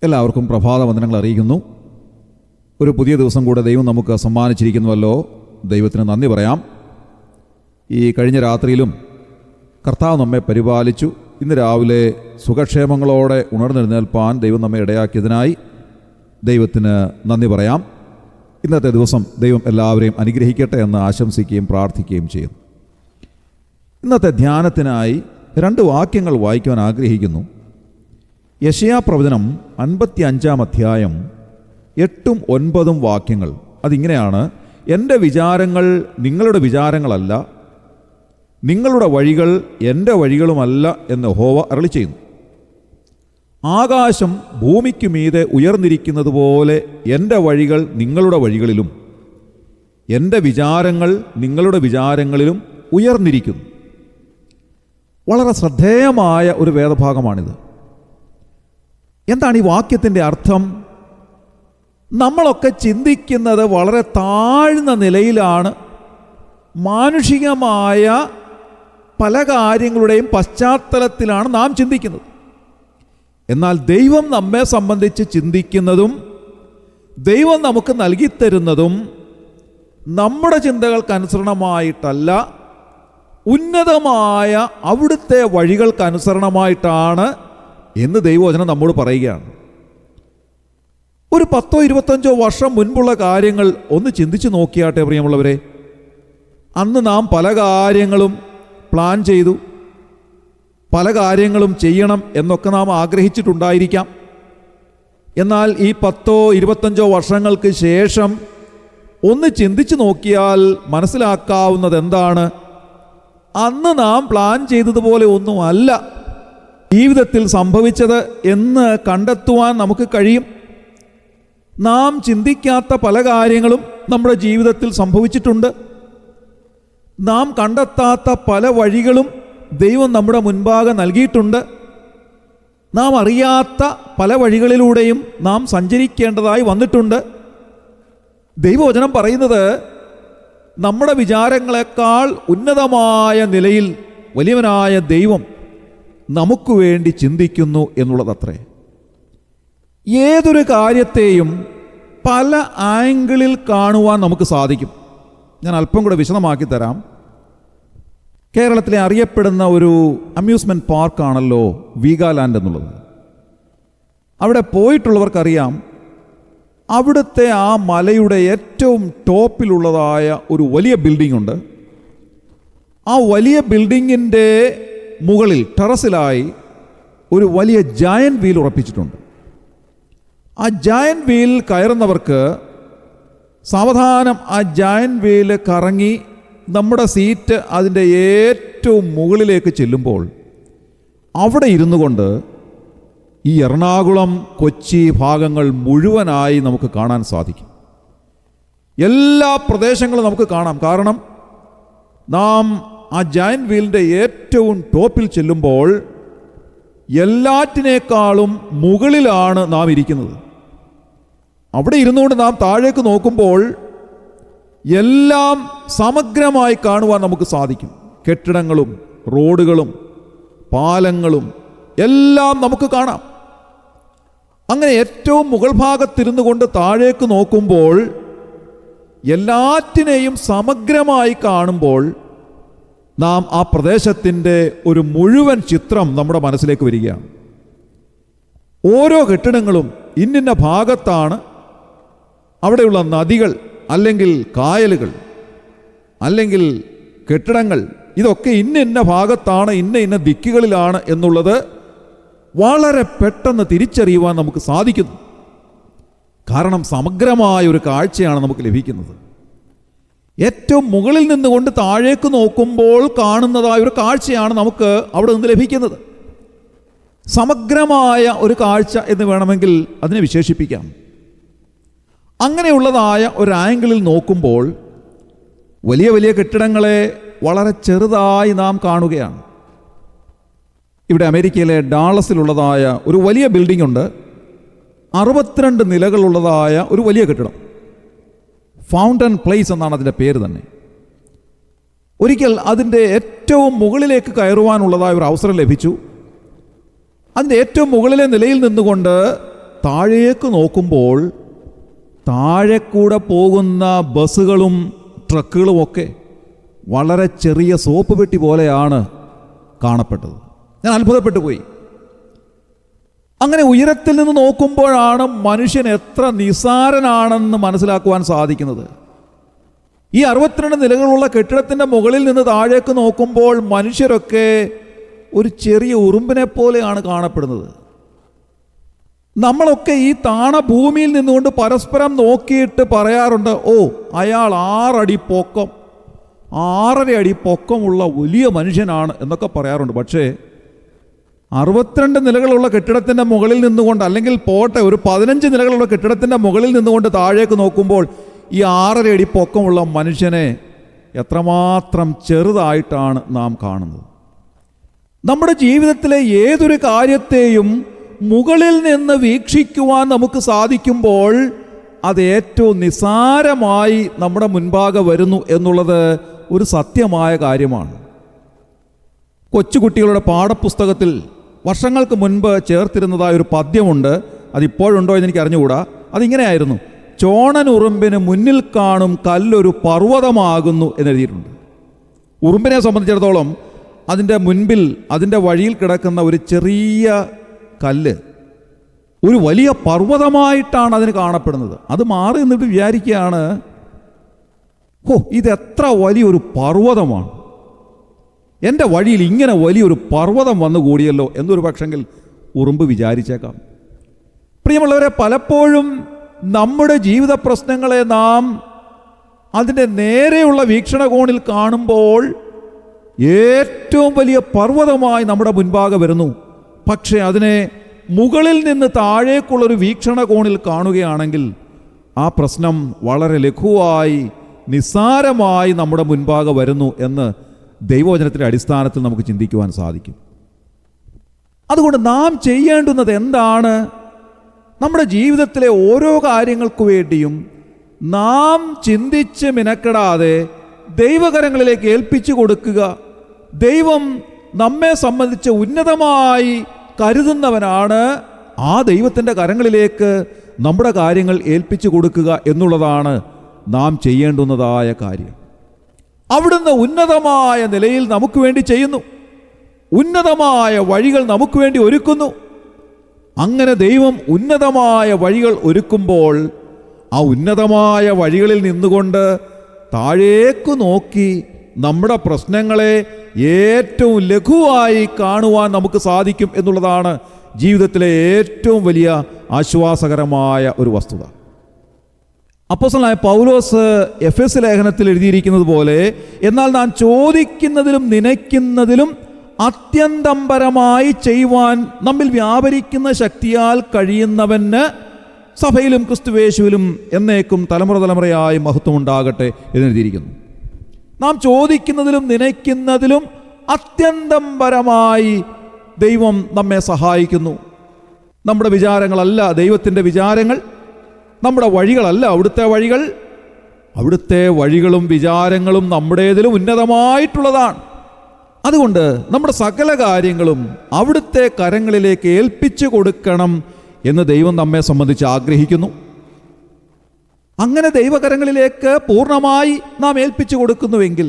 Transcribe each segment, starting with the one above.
എല്ലാവർക്കും പ്രഭാത വന്ദനങ്ങൾ അറിയിക്കുന്നു. ഒരു പുതിയ ദിവസം കൂടെ ദൈവം നമുക്ക് സമ്മാനിച്ചിരിക്കുന്നുവല്ലോ. ദൈവത്തിന് നന്ദി പറയാം. ഈ കഴിഞ്ഞ രാത്രിയിലും കർത്താവ് നമ്മെ പരിപാലിച്ചു. ഇന്ന് രാവിലെ സുഖക്ഷേമങ്ങളോടെ ഉണർന്നെഴുന്നേൽപ്പാൻ ദൈവം നമ്മെ ഇടയാക്കിയതിനായി ദൈവത്തിന് നന്ദി പറയാം. ഇന്നത്തെ ദിവസം ദൈവം എല്ലാവരെയും അനുഗ്രഹിക്കട്ടെ എന്ന് ആശംസിക്കുകയും പ്രാർത്ഥിക്കുകയും ചെയ്യുന്നു. ഇന്നത്തെ ധ്യാനത്തിനായി 2 വാക്യങ്ങൾ വായിക്കുവാൻ ആഗ്രഹിക്കുന്നു. യെശയ്യാ പ്രവചനം 55-ാം അധ്യായം 8ഉം 9ഉം വാക്യങ്ങൾ. അതിങ്ങനെയാണ്: എൻ്റെ വിചാരങ്ങൾ നിങ്ങളുടെ വിചാരങ്ങളല്ല, നിങ്ങളുടെ വഴികൾ എൻ്റെ വഴികളുമല്ല എന്ന് യഹോവ അരുളിച്ചെയ്യുന്നു. ആകാശം ഭൂമിക്ക് മീതെ ഉയർന്നിരിക്കുന്നത് പോലെ എൻ്റെ വഴികൾ നിങ്ങളുടെ വഴികളിലും എൻ്റെ വിചാരങ്ങൾ നിങ്ങളുടെ വിചാരങ്ങളിലും ഉയർന്നിരിക്കുന്നു. വളരെ ശ്രദ്ധേയമായ ഒരു വേദഭാഗമാണിത്. എന്താണ് ഈ വാക്യത്തിൻ്റെ അർത്ഥം? നമ്മളൊക്കെ ചിന്തിക്കുന്നത് വളരെ താഴ്ന്ന നിലയിലാണ്. മാനുഷികമായ പല കാര്യങ്ങളുടെയും പശ്ചാത്തലത്തിലാണ് നാം ചിന്തിക്കുന്നത്. എന്നാൽ ദൈവം നമ്മെ സംബന്ധിച്ച് ചിന്തിക്കുന്നതും ദൈവം നമുക്ക് നൽകിത്തരുന്നതും നമ്മുടെ ചിന്തകൾക്കനുസരണമായിട്ടല്ല, ഉന്നതമായ അവിടുത്തെ വഴികൾക്കനുസരണമായിട്ടാണ് എന്ന് ദൈവവചനം നമ്മോട് പറയുകയാണ്. ഒരു 10-25 വർഷം മുൻപുള്ള കാര്യങ്ങൾ ഒന്ന് ചിന്തിച്ച് നോക്കിയാട്ടെ പ്രിയമുള്ളവരെ. അന്ന് നാം പല കാര്യങ്ങളും പ്ലാൻ ചെയ്തു, പല കാര്യങ്ങളും ചെയ്യണം എന്നൊക്കെ നാം ആഗ്രഹിച്ചിട്ടുണ്ടായിരിക്കാം. എന്നാൽ ഈ 10-25 വർഷങ്ങൾക്ക് ശേഷം ഒന്ന് ചിന്തിച്ച് നോക്കിയാൽ മനസ്സിലാക്കാവുന്നത് എന്താണ്? അന്ന് നാം പ്ലാൻ ചെയ്തതുപോലെ ഒന്നുമല്ല ജീവിതത്തിൽ സംഭവിച്ചത് എന്ന് കണ്ടെത്തുവാൻ നമുക്ക് കഴിയും. നാം ചിന്തിക്കാത്ത പല കാര്യങ്ങളും നമ്മുടെ ജീവിതത്തിൽ സംഭവിച്ചിട്ടുണ്ട്. നാം കണ്ടെത്താത്ത പല വഴികളും ദൈവം നമ്മുടെ മുൻപാകെ നൽകിയിട്ടുണ്ട്. നാം അറിയാത്ത പല വഴികളിലൂടെയും നാം സഞ്ചരിക്കേണ്ടതായി വന്നിട്ടുണ്ട്. ദൈവവചനം പറയുന്നത് നമ്മുടെ വിചാരങ്ങളെക്കാൾ ഉന്നതമായ നിലയിൽ വലിയവനായ ദൈവം നമുക്ക് വേണ്ടി ചിന്തിക്കുന്നു എന്നുള്ളതത്രേ. ഏതൊരു കാര്യത്തെയും പല ആംഗിളിൽ കാണുവാൻ നമുക്ക് സാധിക്കും. ഞാൻ അല്പം കൂടെ വിശദമാക്കി തരാം. കേരളത്തിലെ അറിയപ്പെടുന്ന ഒരു അമ്യൂസ്മെൻറ്റ് പാർക്കാണല്ലോ വീഗാലാൻഡ് എന്നുള്ളത്. അവിടെ പോയിട്ടുള്ളവർക്കറിയാം, അവിടുത്തെ ആ മലയുടെ ഏറ്റവും ടോപ്പിലുള്ളതായ ഒരു വലിയ ബിൽഡിംഗ് ഉണ്ട്. ആ വലിയ ബിൽഡിങ്ങിൻ്റെ മുകളിൽ ടെറസിലായി ഒരു വലിയ ജയൻറ്റ് വീൽ ഉറപ്പിച്ചിട്ടുണ്ട്. ആ ജയൻറ്റ് വീൽ കയറുന്നവർക്ക് സാവധാനം ആ ജയൻറ്റ് വീൽ കറങ്ങി നമ്മുടെ സീറ്റ് അതിൻ്റെ ഏറ്റവും മുകളിലേക്ക് ചെല്ലുമ്പോൾ അവിടെ ഇരുന്നു കൊണ്ട് ഈ എറണാകുളം, കൊച്ചി ഭാഗങ്ങൾ മുഴുവനായി നമുക്ക് കാണാൻ സാധിക്കും. എല്ലാ പ്രദേശങ്ങളും നമുക്ക് കാണാം. കാരണം നാം ആ ജയൻറ്റ് വീലിൻ്റെ ഏറ്റവും ടോപ്പിൽ ചെല്ലുമ്പോൾ എല്ലാറ്റിനേക്കാളും മുകളിലാണ് നാം ഇരിക്കുന്നത്. അവിടെ ഇരുന്നുകൊണ്ട് നാം താഴേക്ക് നോക്കുമ്പോൾ എല്ലാം സമഗ്രമായി കാണുവാൻ നമുക്ക് സാധിക്കും. കെട്ടിടങ്ങളും റോഡുകളും പാലങ്ങളും എല്ലാം നമുക്ക് കാണാം. അങ്ങനെ ഏറ്റവും മുകൾ ഭാഗത്തിരുന്നു കൊണ്ട് താഴേക്ക് നോക്കുമ്പോൾ എല്ലാറ്റിനെയും സമഗ്രമായി കാണുമ്പോൾ നാം ആ പ്രദേശത്തിൻ്റെ ഒരു മുഴുവൻ ചിത്രം നമ്മുടെ മനസ്സിലേക്ക് വരികയാണ്. ഓരോ കെട്ടിടങ്ങളും ഇന്നിന്ന ഭാഗത്താണ്, അവിടെയുള്ള നദികൾ അല്ലെങ്കിൽ കായലുകൾ അല്ലെങ്കിൽ കെട്ടിടങ്ങൾ ഇതൊക്കെ ഇന്ന ഭാഗത്താണ്, ഇന്ന ദിക്കുകളിലാണ് എന്നുള്ളത് വളരെ പെട്ടെന്ന് തിരിച്ചറിയുവാൻ നമുക്ക് സാധിക്കുന്നു. കാരണം സമഗ്രമായ ഒരു കാഴ്ചയാണ് നമുക്ക് ലഭിക്കുന്നത്. ഏറ്റവും മുകളിൽ നിന്നുകൊണ്ട് താഴേക്ക് നോക്കുമ്പോൾ കാണുന്നതായ ഒരു കാഴ്ചയാണ് നമുക്ക് അവിടെ നിന്ന് ലഭിക്കുന്നത്. സമഗ്രമായ ഒരു കാഴ്ച എന്ന് വേണമെങ്കിൽ അതിനെ വിശേഷിപ്പിക്കാം. അങ്ങനെയുള്ളതായ ഒരു ആംഗിളിൽ നോക്കുമ്പോൾ വലിയ വലിയ കെട്ടിടങ്ങളെ വളരെ ചെറുതായി നാം കാണുകയാണ്. ഇവിടെ അമേരിക്കയിലെ ഡാളസിലുള്ളതായ ഒരു വലിയ ബിൽഡിംഗ് ഉണ്ട്. 62 നിലകളുള്ളതായ ഒരു വലിയ കെട്ടിടം. ഫൗണ്ടൻ പ്ലേസ് എന്നാണ് അതിൻ്റെ പേര് തന്നെ. ഒരിക്കൽ അതിൻ്റെ ഏറ്റവും മുകളിലേക്ക് കയറുവാനുള്ളതായ ഒരു അവസരം ലഭിച്ചു. അതിൻ്റെ ഏറ്റവും മുകളിലെ നിലയിൽ നിന്നുകൊണ്ട് താഴേക്ക് നോക്കുമ്പോൾ താഴെ കൂടെ പോകുന്ന ബസ്സുകളും ട്രക്കുകളും ഒക്കെ വളരെ ചെറിയ സോപ്പ് പെട്ടി പോലെയാണ് കാണപ്പെട്ടത്. ഞാൻ അത്ഭുതപ്പെട്ടു പോയി. അങ്ങനെ ഉയരത്തിൽ നിന്ന് നോക്കുമ്പോഴാണ് മനുഷ്യൻ എത്ര നിസ്സാരനാണെന്ന് മനസ്സിലാക്കുവാൻ സാധിക്കുന്നത്. ഈ 62 നിലകളുള്ള കെട്ടിടത്തിൻ്റെ മുകളിൽ നിന്ന് താഴേക്ക് നോക്കുമ്പോൾ മനുഷ്യരൊക്കെ ഒരു ചെറിയ ഉറുമ്പിനെ പോലെയാണ് കാണപ്പെടുന്നത്. നമ്മളൊക്കെ ഈ താണ ഭൂമിയിൽ നിന്നുകൊണ്ട് പരസ്പരം നോക്കിയിട്ട് പറയാറുണ്ട്, ഓ അയാൾ 6 അടി പൊക്കം, 6.5 അടി പൊക്കമുള്ള വലിയ മനുഷ്യനാണ് എന്നൊക്കെ പറയാറുണ്ട്. പക്ഷേ 62 നിലകളുള്ള കെട്ടിടത്തിൻ്റെ മുകളിൽ നിന്നുകൊണ്ട്, അല്ലെങ്കിൽ പോട്ടെ ഒരു 15 നിലകളുള്ള കെട്ടിടത്തിൻ്റെ മുകളിൽ നിന്നുകൊണ്ട് താഴേക്ക് നോക്കുമ്പോൾ ഈ 6.5 അടി പൊക്കമുള്ള മനുഷ്യനെ എത്രമാത്രം ചെറുതായിട്ടാണ് നാം കാണുന്നത്. നമ്മുടെ ജീവിതത്തിലെ ഏതൊരു കാര്യത്തെയും മുകളിൽ നിന്ന് വീക്ഷിക്കുവാൻ നമുക്ക് സാധിക്കുമ്പോൾ അത് ഏറ്റവും നിസ്സാരമായി നമ്മുടെ മുൻപാകെ വരുന്നു എന്നുള്ളത് ഒരു സത്യമായ കാര്യമാണ്. കൊച്ചുകുട്ടികളുടെ പാഠപുസ്തകത്തിൽ വർഷങ്ങൾക്ക് മുൻപ് ചേർത്തിരുന്നതായ ഒരു പദ്യമുണ്ട്. അതിപ്പോഴുണ്ടോ എന്ന് എനിക്ക് അറിഞ്ഞുകൂടാ. അതിങ്ങനെയായിരുന്നു: ചോണനുറുമ്പിന് മുന്നിൽ കാണും കല്ലൊരു പർവ്വതമാകുന്നു എന്നെഴുതിയിട്ടുണ്ട്. ഉറുമ്പിനെ സംബന്ധിച്ചിടത്തോളം അതിൻ്റെ മുൻപിൽ, അതിൻ്റെ വഴിയിൽ കിടക്കുന്ന ഒരു ചെറിയ കല്ല് ഒരു വലിയ പർവ്വതമായിട്ടാണ് അതിന് കാണപ്പെടുന്നത്. അത് മാറി നിന്നിട്ട് വിചാരിക്കുകയാണ്, ഇതെത്ര വലിയൊരു പർവ്വതമാണ്, എൻ്റെ വഴിയിൽ ഇങ്ങനെ വലിയൊരു പർവ്വതം വന്നു കൂടിയല്ലോ എന്നൊരു പക്ഷെങ്കിൽ ഉറുമ്പ് വിചാരിച്ചേക്കാം. പ്രിയമുള്ളവരെ, പലപ്പോഴും നമ്മുടെ ജീവിത പ്രശ്നങ്ങളെ നാം അതിൻ്റെ നേരെയുള്ള വീക്ഷണകോണിൽ കാണുമ്പോൾ ഏറ്റവും വലിയ പർവ്വതമായി നമ്മുടെ മുൻപാകെ വരുന്നു. പക്ഷേ അതിനെ മുകളിൽ നിന്ന് താഴേക്കുള്ളൊരു വീക്ഷണകോണിൽ കാണുകയാണെങ്കിൽ ആ പ്രശ്നം വളരെ ലഘുവായി, നിസ്സാരമായി നമ്മുടെ മുൻപാകെ വരുന്നു എന്ന് ദൈവവചനത്തിൻ്റെ അടിസ്ഥാനത്തിൽ നമുക്ക് ചിന്തിക്കുവാൻ സാധിക്കും. അതുകൊണ്ട് നാം ചെയ്യേണ്ടുന്നത് എന്താണ്? നമ്മുടെ ജീവിതത്തിലെ ഓരോ കാര്യങ്ങൾക്കു വേണ്ടിയും നാം ചിന്തിച്ച് മിനക്കെടാതെ ദൈവകരങ്ങളിലേക്ക് ഏൽപ്പിച്ചു കൊടുക്കുക. ദൈവം നമ്മെ സംബന്ധിച്ച് ഉന്നതമായി കരുതുന്നവനാണ്. ആ ദൈവത്തിൻ്റെ കരങ്ങളിലേക്ക് നമ്മുടെ കാര്യങ്ങൾ ഏൽപ്പിച്ചു കൊടുക്കുക എന്നുള്ളതാണ് നാം ചെയ്യേണ്ടുന്നതായ കാര്യം. അവിടുന്ന് ഉന്നതമായ നിലയിൽ നമുക്ക് വേണ്ടി ചെയ്യുന്നു, ഉന്നതമായ വഴികൾ നമുക്ക് വേണ്ടി ഒരുക്കുന്നു. അങ്ങനെ ദൈവം ഉന്നതമായ വഴികൾ ഒരുക്കുമ്പോൾ ആ ഉന്നതമായ വഴികളിൽ നിന്നുകൊണ്ട് താഴേക്ക് നോക്കി നമ്മുടെ പ്രശ്നങ്ങളെ ഏറ്റവും ലഘുവായി കാണുവാൻ നമുക്ക് സാധിക്കും എന്നുള്ളതാണ് ജീവിതത്തിലെ ഏറ്റവും വലിയ ആശ്വാസകരമായ ഒരു വസ്തുത. അപ്പോസ്തലനായ പൗലോസ് എഫെസ് ലേഖനത്തിൽ എഴുതിയിരിക്കുന്നത് പോലെ, എന്നാൽ നാം ചോദിക്കുന്നതിലും നനയ്ക്കുന്നതിലും അത്യന്തംപരമായി ചെയ്യുവാൻ നമ്മിൽ വ്യാപരിക്കുന്ന ശക്തിയാൽ കഴിയുന്നവന് സഭയിലും ക്രിസ്തുവേശുവിലും എന്നേക്കും തലമുറ തലമുറയായി മഹത്വം ഉണ്ടാകട്ടെ എന്നെഴുതിയിരിക്കുന്നു. നാം ചോദിക്കുന്നതിലും നനയ്ക്കുന്നതിലും അത്യന്തംപരമായി ദൈവം നമ്മെ സഹായിക്കുന്നു. നമ്മുടെ വിചാരങ്ങളല്ല ദൈവത്തിൻ്റെ വിചാരങ്ങൾ, നമ്മുടെ വഴികളല്ല അവിടുത്തെ വഴികൾ. അവിടുത്തെ വഴികളും വിചാരങ്ങളും നമ്മുടേതിലും ഉന്നതമായിട്ടുള്ളതാണ്. അതുകൊണ്ട് നമ്മുടെ സകല കാര്യങ്ങളും അവിടുത്തെ കരങ്ങളിലേക്ക് ഏൽപ്പിച്ചു കൊടുക്കണം എന്ന് ദൈവം നമ്മെ സംബന്ധിച്ച് ആഗ്രഹിക്കുന്നു. അങ്ങനെ ദൈവകരങ്ങളിലേക്ക് പൂർണ്ണമായി നാം ഏൽപ്പിച്ചു കൊടുക്കുന്നുവെങ്കിൽ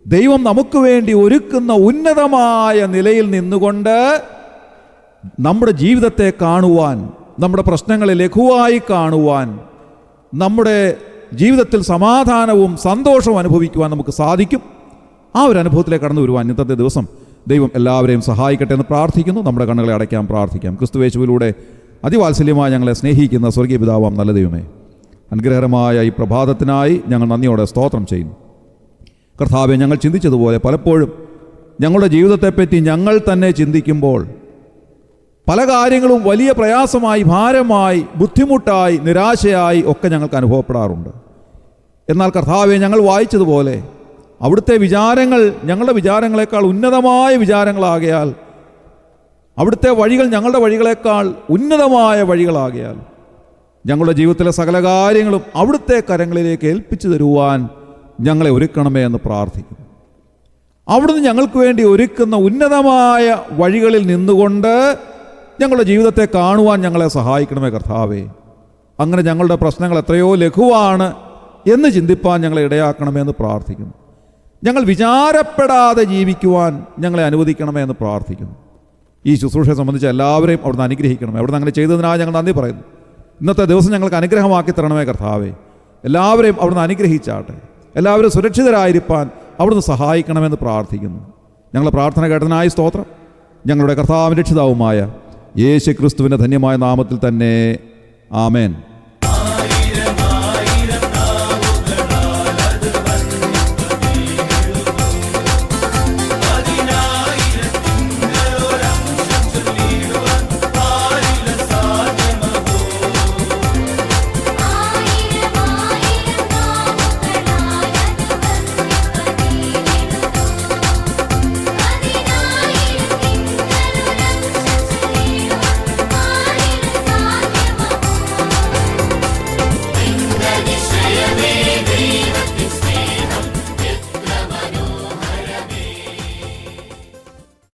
ദൈവം നമുക്ക് വേണ്ടി ഒരുക്കുന്ന ഉന്നതമായ നിലയിൽ നിന്നുകൊണ്ട് നമ്മുടെ ജീവിതത്തെ കാണുവാൻ, നമ്മുടെ പ്രശ്നങ്ങളെ ലഘുവായി കാണുവാൻ, നമ്മുടെ ജീവിതത്തിൽ സമാധാനവും സന്തോഷവും അനുഭവിക്കുവാൻ നമുക്ക് സാധിക്കും. ആ ഒരു അനുഭവത്തിലേക്ക് കടന്നു വരുവാൻ ഇന്നത്തെ ദിവസം ദൈവം എല്ലാവരെയും സഹായിക്കട്ടെ എന്ന് പ്രാർത്ഥിക്കുന്നു. നമ്മുടെ കണ്ണുകളെ അടയ്ക്കാൻ പ്രാർത്ഥിക്കാം. ക്രിസ്തുയേശുവിലൂടെ അതിവാത്സല്യമായി ഞങ്ങളെ സ്നേഹിക്കുന്ന സ്വർഗീയ പിതാവാം നല്ല ദൈവമേ, അനുഗ്രഹകരമായ ഈ പ്രഭാതത്തിനായി ഞങ്ങൾ നന്ദിയോടെ സ്തോത്രം ചെയ്യുന്നു. കർത്താവെ, ഞങ്ങൾ ചിന്തിച്ചതുപോലെ പലപ്പോഴും ഞങ്ങളുടെ ജീവിതത്തെപ്പറ്റി ഞങ്ങൾ തന്നെ ചിന്തിക്കുമ്പോൾ പല കാര്യങ്ങളും വലിയ പ്രയാസമായി, ഭാരമായി, ബുദ്ധിമുട്ടായി, നിരാശയായി ഒക്കെ ഞങ്ങൾക്ക് അനുഭവപ്പെടാറുണ്ട്. എന്നാൽ കർത്താവെ, ഞങ്ങൾ വായിച്ചതുപോലെ അവിടുത്തെ വിചാരങ്ങൾ ഞങ്ങളുടെ വിചാരങ്ങളെക്കാൾ ഉന്നതമായ വിചാരങ്ങളാകയാൽ, അവിടുത്തെ വഴികൾ ഞങ്ങളുടെ വഴികളെക്കാൾ ഉന്നതമായ വഴികളാകയാൽ ഞങ്ങളുടെ ജീവിതത്തിലെ സകല കാര്യങ്ങളും അവിടുത്തെ കരങ്ങളിലേക്ക് ഏൽപ്പിച്ചു തരുവാൻ ഞങ്ങളെ ഒരുക്കണമേ എന്ന് പ്രാർത്ഥിക്കുന്നു. അവിടുന്ന് ഞങ്ങൾക്ക് വേണ്ടി ഒരുക്കുന്ന ഉന്നതമായ വഴികളിൽ നിന്നുകൊണ്ട് ഞങ്ങളുടെ ജീവിതത്തെ കാണുവാൻ ഞങ്ങളെ സഹായിക്കണമേ കർത്താവേ. അങ്ങനെ ഞങ്ങളുടെ പ്രശ്നങ്ങൾ എത്രയോ ലഘുവാണ് എന്ന് ചിന്തിപ്പാൻ ഞങ്ങളെ ഇടയാക്കണമേ എന്ന് പ്രാർത്ഥിക്കുന്നു. ഞങ്ങൾ വിചാരപ്പെടാതെ ജീവിക്കുവാൻ ഞങ്ങളെ അനുവദിക്കണമേ എന്ന് പ്രാർത്ഥിക്കുന്നു. ഈ ശുശ്രൂഷയെ സംബന്ധിച്ച് എല്ലാവരെയും അവിടുന്ന് അനുഗ്രഹിക്കണമേ. അവിടുന്ന് അങ്ങനെ ചെയ്തതിനായി ഞങ്ങൾ നന്ദി പറയുന്നു. ഇന്നത്തെ ദിവസം ഞങ്ങൾക്ക് അനുഗ്രഹമാക്കി തരണമേ കർത്താവേ. എല്ലാവരെയും അവിടുന്ന് അനുഗ്രഹിച്ചാട്ടെ. എല്ലാവരും സുരക്ഷിതരായിരിക്കാൻ അവിടുന്ന് സഹായിക്കണമെന്ന് പ്രാർത്ഥിക്കുന്നു. ഞങ്ങളുടെ പ്രാർത്ഥന കേട്ടതിനായി സ്തോത്രം. ഞങ്ങളുടെ കർത്താവിൻ്റെ രക്ഷിതാവുമായ യേശു ക്രിസ്തുവിൻ്റെ ധന്യമായ നാമത്തിൽ തന്നെ ആമേൻ.